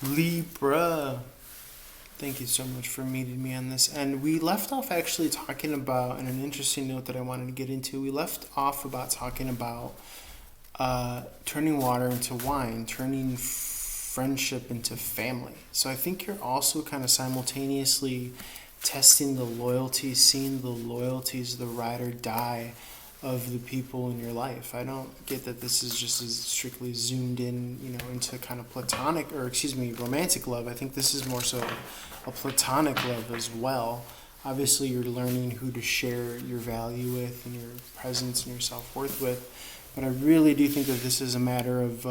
Libra. Thank you so much for meeting me on this. And we left off actually talking about, and an interesting note that I wanted to get into, we left off about talking about turning water into wine, turning friendship into family. So I think you're also kind of simultaneously testing the loyalties, seeing the loyalties, the ride or die of the people in your life. I don't get that this is just as strictly zoomed in, into kind of platonic, or excuse me, romantic love. I think this is more so a platonic love as well. Obviously, you're learning who to share your value with and your presence and your self-worth with. But I really do think that this is a matter of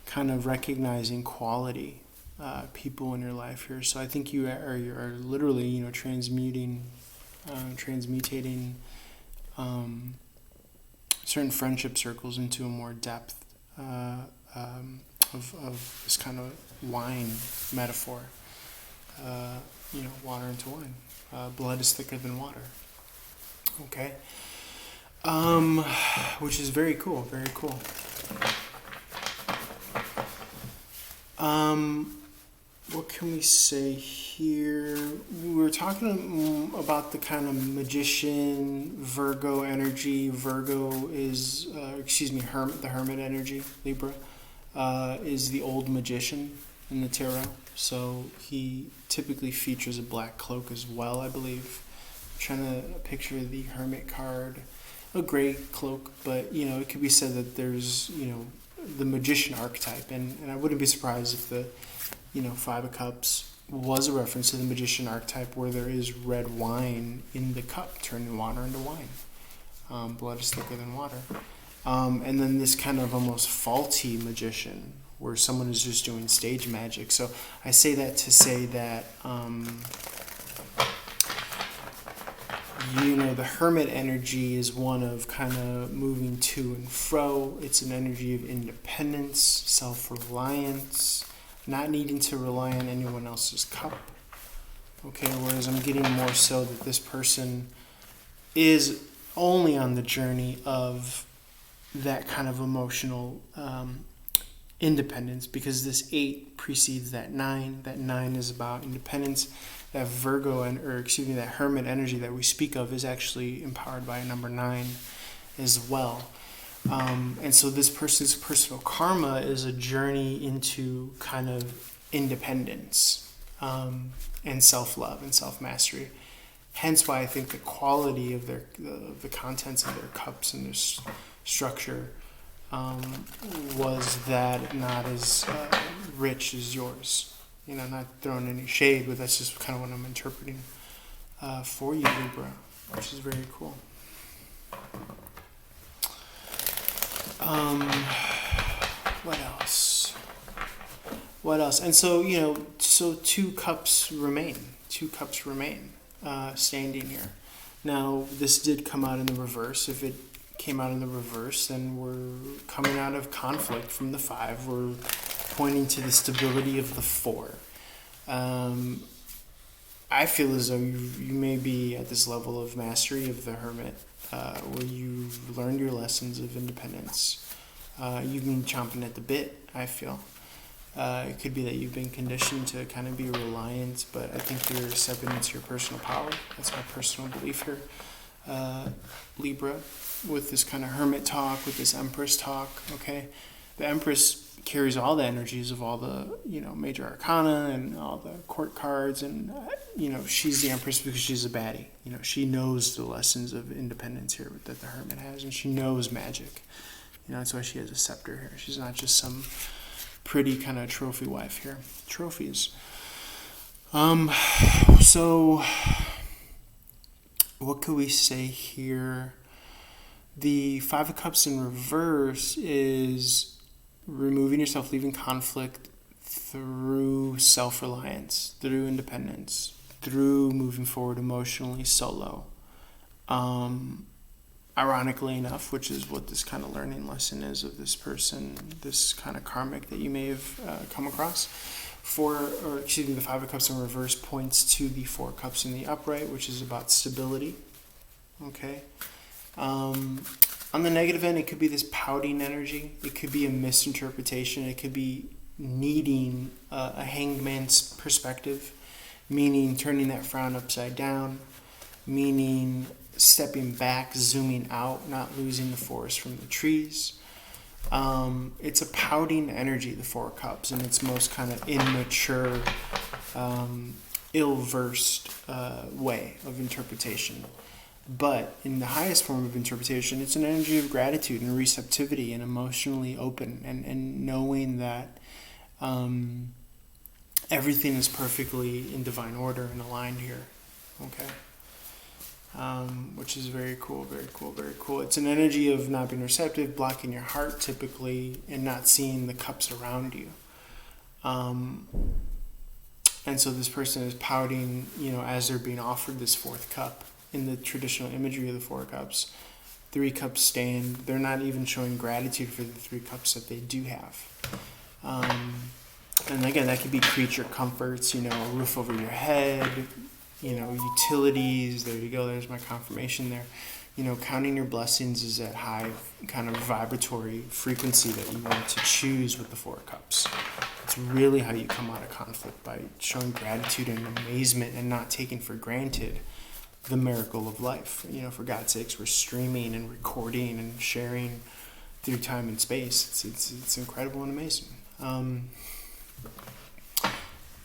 kind of recognizing quality people in your life here. So I think you're literally, transmutating certain friendship circles into a more depth of this kind of wine metaphor. Water into wine. Blood is thicker than water. Okay. Which is very cool. Very cool. What can we say here? We were talking about the kind of magician, Virgo energy. Virgo is, the hermit energy, Libra, is the old magician in the tarot. So he typically features a black cloak as well, I believe. I'm trying to picture the hermit card, a gray cloak, but, it could be said that there's, the magician archetype. And I wouldn't be surprised if the, Five of Cups was a reference to the magician archetype where there is red wine in the cup, turning water into wine. Blood is thicker than water. And then this kind of almost faulty magician where someone is just doing stage magic. So I say that to say that, the hermit energy is one of kind of moving to and fro. It's an energy of independence, self-reliance, not needing to rely on anyone else's cup. Okay, whereas I'm getting more so that this person is only on the journey of that kind of emotional independence, because this 8 precedes that 9. That 9 is about independence. That that hermit energy that we speak of is actually empowered by a number 9 as well. And so this person's personal karma is a journey into kind of independence and self-love and self-mastery. Hence why I think the quality of the contents of their cups and their structure was that not as rich as yours. Not throwing any shade, but that's just kind of what I'm interpreting for you, Libra, which is very cool. What else? And so, so 2 cups remain. 2 cups remain standing here. Now, this did come out in the reverse. If it came out in the reverse, then we're coming out of conflict from the 5. We're pointing to the stability of the 4. I feel as though you may be at this level of mastery of the hermit, where you've learned your lessons of independence. You've been chomping at the bit, I feel. It could be that you've been conditioned to kind of be reliant, but I think you're stepping into your personal power. That's my personal belief here, Libra, with this kind of hermit talk, with this Empress talk, okay? The Empress carries all the energies of all the, major arcana and all the court cards, and, she's the Empress because she's a baddie. She knows the lessons of independence here that the hermit has, and she knows magic. That's why she has a scepter here. She's not just some pretty kind of trophy wife here. Trophies. So what could we say here? The 5 of Cups in reverse is removing yourself, leaving conflict through self-reliance, through independence, through moving forward emotionally solo. Ironically enough, which is what this kind of learning lesson is of this person, this kind of karmic that you may have come across. The 5 of Cups in reverse points to the 4 Cups in the upright, which is about stability. Okay. On the negative end, it could be this pouting energy. It could be a misinterpretation. It could be needing a hangman's perspective, meaning turning that frown upside down, meaning stepping back, zooming out, not losing the forest from the trees. It's a pouting energy, the Four of Cups, in its most kind of immature, ill-versed way of interpretation. But in the highest form of interpretation, it's an energy of gratitude and receptivity and emotionally open and knowing that everything is perfectly in divine order and aligned here. Okay? Which is very cool, very cool, very cool. It's an energy of not being receptive, blocking your heart typically, and not seeing the cups around you. And so this person is pouting, as they're being offered this fourth cup. In the traditional imagery of the Four Cups, 3 cups stand. They're not even showing gratitude for the 3 cups that they do have. And again, that could be creature comforts, a roof over your head, utilities. There you go. There's my confirmation there. Counting your blessings is that high kind of vibratory frequency that you want to choose with the 4 cups. It's really how you come out of conflict, by showing gratitude and amazement and not taking for granted the miracle of life. For God's sakes, we're streaming and recording and sharing through time and space. It's incredible and amazing.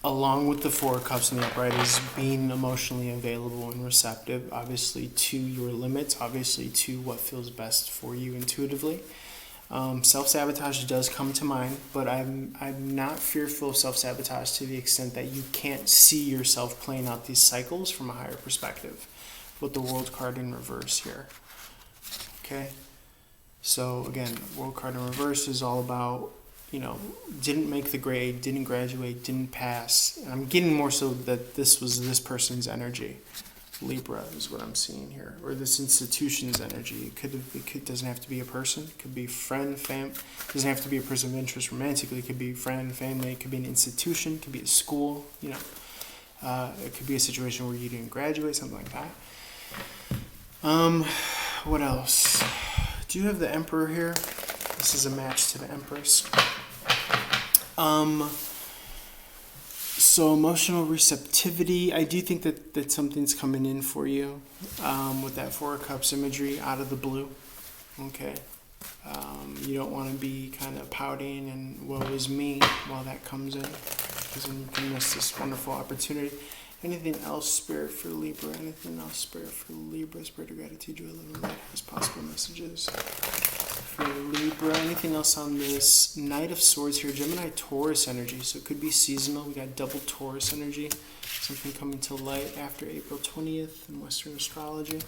Along with the 4 cups in the upright is being emotionally available and receptive, obviously to your limits, obviously to what feels best for you intuitively. Self-sabotage does come to mind, but I'm not fearful of self-sabotage to the extent that you can't see yourself playing out these cycles from a higher perspective, with the World card in reverse here. Okay? So again, World card in reverse is all about, didn't make the grade, didn't graduate, didn't pass. And I'm getting more so that this was this person's energy. Libra is what I'm seeing here, or this institution's energy. It doesn't have to be a person. It could be friend, fam. It doesn't have to be a person of interest romantically. It could be friend, family. It could be an institution. It could be a school. It could be a situation where you didn't graduate, something like that. What else? Do you have the Emperor here? This is a match to the Empress. So emotional receptivity, I do think that something's coming in for you with that 4 cups imagery out of the blue. Okay. You don't want to be kind of pouting and woe is me while that comes in, because then you can miss this wonderful opportunity. Anything else, Spirit, for Libra? Anything else, Spirit, for Libra? Spirit of gratitude, joy, love, and light has possible messages for Libra. Anything else on this Knight of Swords here? Gemini, Taurus energy. So it could be seasonal. We got double Taurus energy. Something coming to light after April 20th in Western astrology.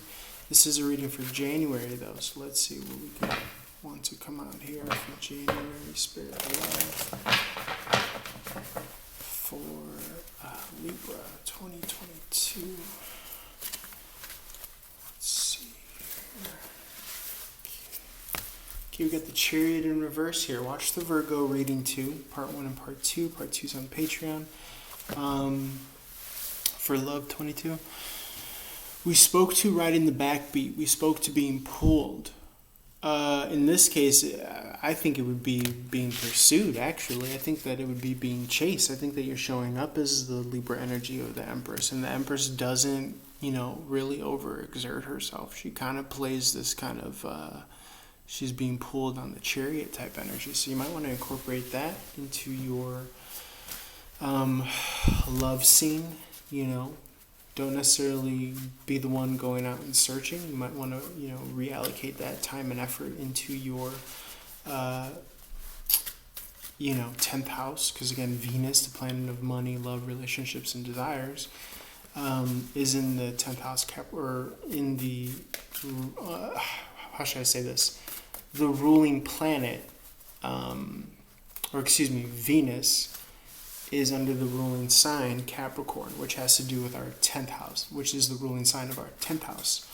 This is a reading for January, though. So let's see what we could want to come out here for January. Spirit of love for Libra 2022. Let's see here. Okay, we got the Chariot in reverse here. Watch the Virgo reading too, part 1 and part 2. Part 2's on Patreon. For Love 22. We spoke to riding the backbeat. We spoke to being pulled. In this case, I think it would be being pursued, actually. I think that it would be being chased. I think that you're showing up as the Libra energy of the Empress, and the Empress doesn't, really overexert herself. She kind of plays this kind of, she's being pulled on the Chariot type energy. So you might want to incorporate that into your love scene, Don't necessarily be the one going out and searching. You might want to, reallocate that time and effort into your, 10th house. Because again, Venus, the planet of money, love, relationships, and desires, is in the 10th house, or in the, how should I say this? The ruling planet, Venus is under the ruling sign Capricorn, which has to do with our 10th house, which is the ruling sign of our 10th house,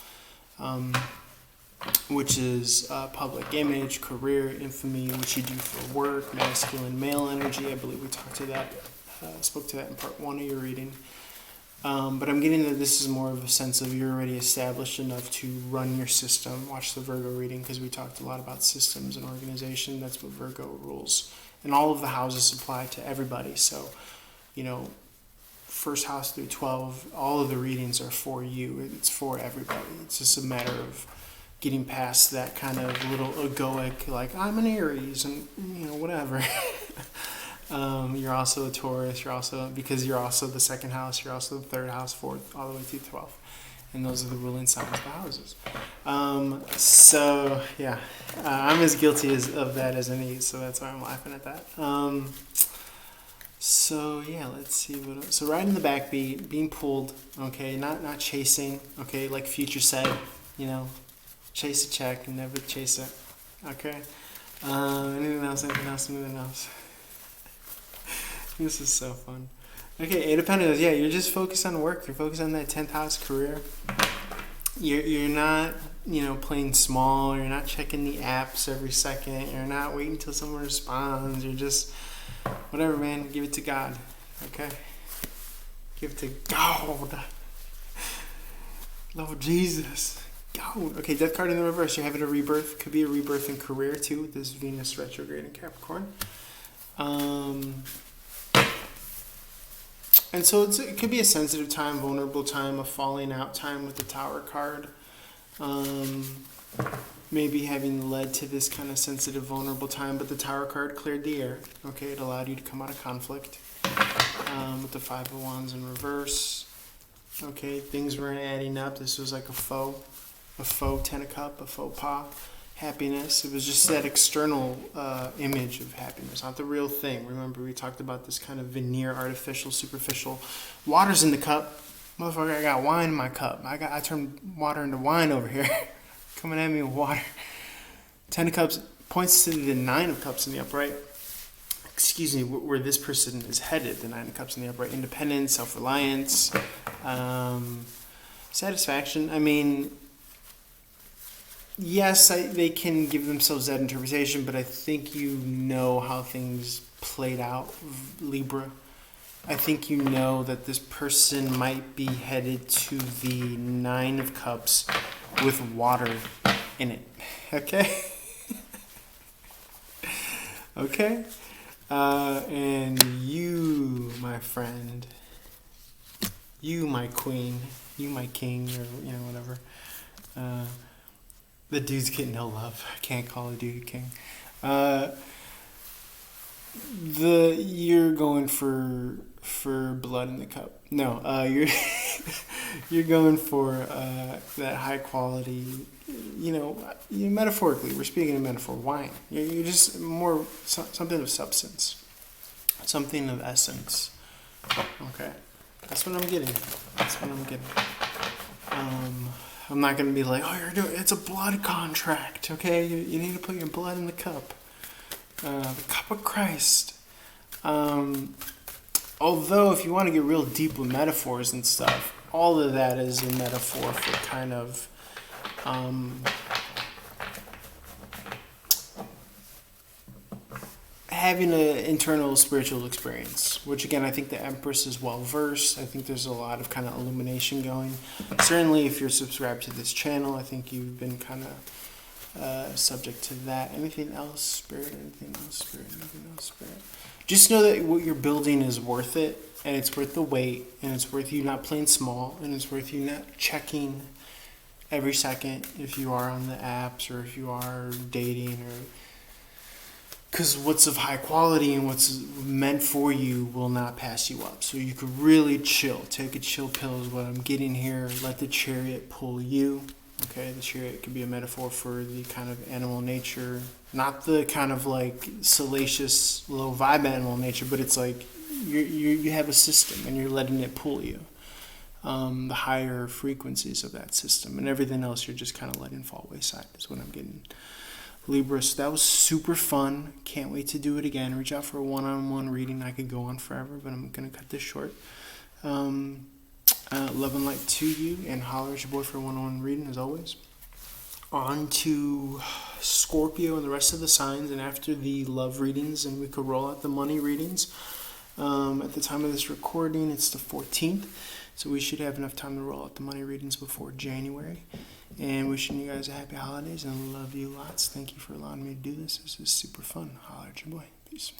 which is public image, career, infamy, what you do for work, masculine, male energy. I believe we spoke to that in part 1 of your reading. But I'm getting that this is more of a sense of you're already established enough to run your system. Watch the Virgo reading, because we talked a lot about systems and organization. That's what Virgo rules. And all of the houses apply to everybody. So, you know, first house through 12, all of the readings are for you. It's for everybody. It's just a matter of getting past that kind of little egoic, like, I'm an Aries and, you know, whatever. You're also a Taurus. Because you're also the second house, you're also the third house, fourth, all the way through 12. And those are the ruling signs of the houses. So, yeah, I'm as guilty of that as any, so that's why I'm laughing at that. So, yeah, let's see what else. So, riding the backbeat, being pulled, okay, not chasing, okay, like Future said, you know, chase a check and never chase it, okay? Anything else? This is so fun. Okay, Eight of Pentacles. Yeah, you're just focused on work. You're focused on that 10th house career. You're not, you know, playing small. You're not checking the apps every second. You're not waiting until someone responds. You're just, whatever, man. Give it to God. Okay? Give it to God. Lord Jesus. God. Okay, Death card in the reverse. You're having a rebirth. Could be a rebirth in career, too, with this Venus retrograde in Capricorn. And so it could be a sensitive time, vulnerable time, a falling out time with the Tower card. Maybe having led to this kind of sensitive, vulnerable time, but the Tower card cleared the air. Okay, it allowed you to come out of conflict. With the Five of Wands in reverse. Okay, things weren't adding up. This was like a faux Ten of Cups, a faux pas. Happiness. It was just that external image of happiness, not the real thing. Remember, we talked about this kind of veneer, artificial, superficial. Water's in the cup. Motherfucker, I got wine in my cup. I turned water into wine over here. Coming at me with water. 10 of Cups points to the 9 of Cups in the upright. Excuse me, where this person is headed, the 9 of Cups in the upright. Independence, self-reliance, satisfaction. I mean, yes, they can give themselves that interpretation, but I think you know how things played out, Libra. I think you know that this person might be headed to the 9 of Cups with water in it. Okay? Okay? And you, my friend, you, my queen, you, my king, or, you know, whatever. The dude's getting no love. I can't call a dude king. You're going for blood in the cup. No, you're going for that high quality. You know, metaphorically, we're speaking in metaphor. Wine. You're just more something of substance, something of essence. Okay, that's what I'm getting. I'm not going to be like, oh, it's a blood contract, okay? You need to put your blood in the cup. The cup of Christ. Although, if you want to get real deep with metaphors and stuff, all of that is a metaphor for kind of having an internal spiritual experience, which again, I think the Empress is well versed. I think there's a lot of kind of illumination going. Certainly, if you're subscribed to this channel, I think you've been kind of subject to that. Anything else, Spirit? Anything else, Spirit? Just know that what you're building is worth it, and it's worth the wait, and it's worth you not playing small, and it's worth you not checking every second if you are on the apps or if you are dating, or because what's of high quality and what's meant for you will not pass you up. So you could really chill. Take a chill pill is what I'm getting here. Let the Chariot pull you. Okay, the Chariot could be a metaphor for the kind of animal nature, not the kind of like salacious, low vibe animal nature, but it's like you have a system and you're letting it pull you. The higher frequencies of that system, and everything else you're just kind of letting fall wayside is what I'm getting. Libra, so that was super fun. Can't wait to do it again. Reach out for a one-on-one reading. I could go on forever, but I'm going to cut this short. Love and light to you, and holler at your boy for a one-on-one reading, as always. On to Scorpio and the rest of the signs, and after the love readings, and we could roll out the money readings. At the time of this recording, it's the 14th, so we should have enough time to roll out the money readings before January. And wishing you guys a happy holidays and love you lots. Thank you for allowing me to do this. This is super fun. Holler at your boy. Peace.